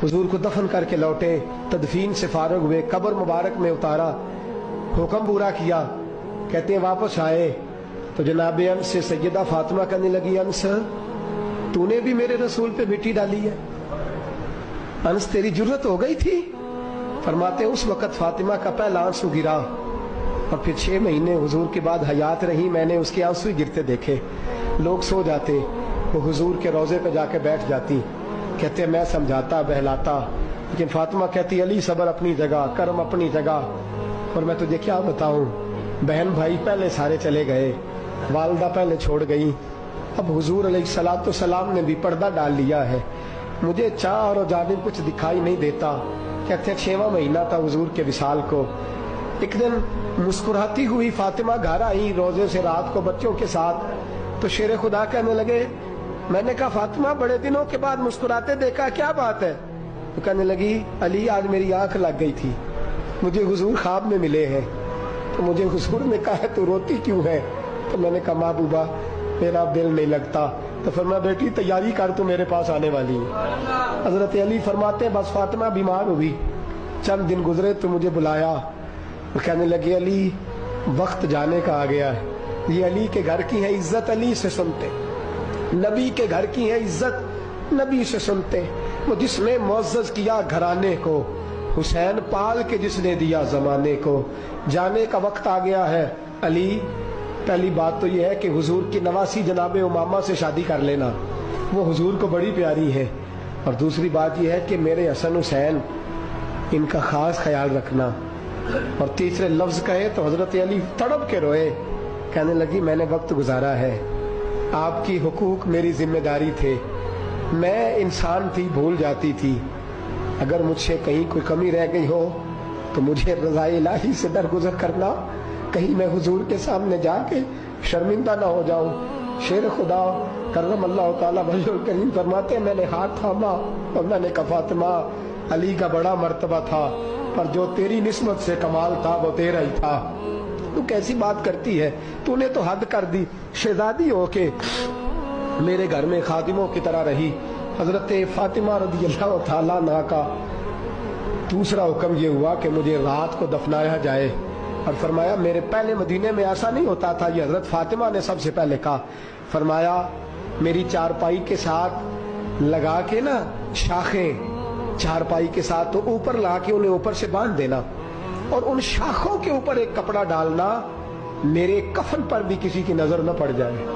حضور کو دفن کر کے لوٹے، تدفین سے فارغ ہوئے، قبر مبارک میں اتارا، حکم پورا کیا، کہتے ہیں واپس آئے تو جناب انس سے سیدہ فاطمہ کہنے لگی انس تو نے بھی میرے رسول پہ مٹی ڈالی ہے، انس تیری جرت ہو گئی تھی؟ فرماتے اس وقت فاطمہ کا پہلا آنسو گرا اور پھر 6 مہینے حضور کے بعد حیات رہی، میں نے اس کے آنسو ہی گرتے دیکھے، لوگ سو جاتے وہ حضور کے روضے پہ جا کے بیٹھ جاتی، کہتے میں سمجھاتا بہلاتا، لیکن فاطمہ کہتی علی صبر اپنی جگہ، کرم اپنی جگہ، اور میں تجھے کیا بتاؤں، بہن بھائی پہلے سارے چلے گئے، والدہ پہلے چھوڑ گئی، اب حضور علیہ الصلوۃ والسلام نے بھی پردہ ڈال لیا ہے، مجھے چار اور جانب کچھ دکھائی نہیں دیتا۔ کہتے 6واں مہینہ تھا حضور کے وصال کو، ایک دن مسکراتی ہوئی فاطمہ گھر آئی روزے سے رات کو بچوں کے ساتھ، تو شیر خدا کہنے لگے، میں نے کہا فاطمہ بڑے دنوں کے بعد مسکراتے دیکھا، کیا بات ہے؟ تو کہنے لگی علی آج میری آنکھ لگ گئی تھی، مجھے حضور خواب میں ملے ہیں، تو مجھے حضور نے کہا تو روتی کیوں ہے؟ تو میں نے کہا محبوبہ میرا دل نہیں لگتا، تو فرمایا بیٹی تیاری کر تو میرے پاس آنے والی ہے۔ حضرت علی فرماتے ہیں بس فاطمہ بیمار ہوئی، چند دن گزرے تو مجھے بلایا، کہنے لگے علی وقت جانے کا آ گیا ہے، یہ علی کے گھر کی ہے عزت علی سے سنتے، نبی کے گھر کی ہے عزت نبی سے سنتے، وہ جس نے معزز کیا گھرانے کو، حسین پال کے جس نے دیا زمانے کو، جانے کا وقت آ گیا ہے علی۔ پہلی بات تو یہ ہے کہ حضور کی نواسی جناب امامہ سے شادی کر لینا، وہ حضور کو بڑی پیاری ہے، اور دوسری بات یہ ہے کہ میرے حسن حسین ان کا خاص خیال رکھنا، اور تیسرے لفظ کہے تو حضرت علی تڑپ کے روئے، کہنے لگی میں نے وقت گزارا ہے، آپ کی حقوق میری ذمہ داری تھے، میں انسان تھی بھول جاتی تھی، اگر مجھ سے کہیں کوئی کمی رہ گئی ہو تو مجھے رضائے الہی سے درگزر کرنا، کہیں میں حضور کے سامنے جا کے شرمندہ نہ ہو جاؤں۔ شیر خدا کرم اللہ تعالیٰ وجہ الکریم فرماتے ہیں میں نے ہاتھ تھاما اور میں نے کہا فاطمہ علی کا بڑا مرتبہ تھا، پر جو تیری نسبت سے کمال تھا وہ تیرا ہی تھا، تو کیسی بات کرتی ہے، تو نے تو حد کر دی، شہزادی ہو کے میرے گھر میں خادموں کی طرح رہی۔ حضرت فاطمہ رضی اللہ تعالیٰ عنہا کا دوسرا حکم یہ ہوا کہ مجھے رات کو دفنایا جائے، اور فرمایا میرے پہلے مدینے میں ایسا نہیں ہوتا تھا، یہ حضرت فاطمہ نے سب سے پہلے کہا، فرمایا میری چارپائی کے ساتھ لگا کے نا شاخیں، چارپائی کے ساتھ تو اوپر لا کے انہیں اوپر سے باندھ دینا، اور ان شاخوں کے اوپر ایک کپڑا ڈالنا، میرے کفن پر بھی کسی کی نظر نہ پڑ جائے۔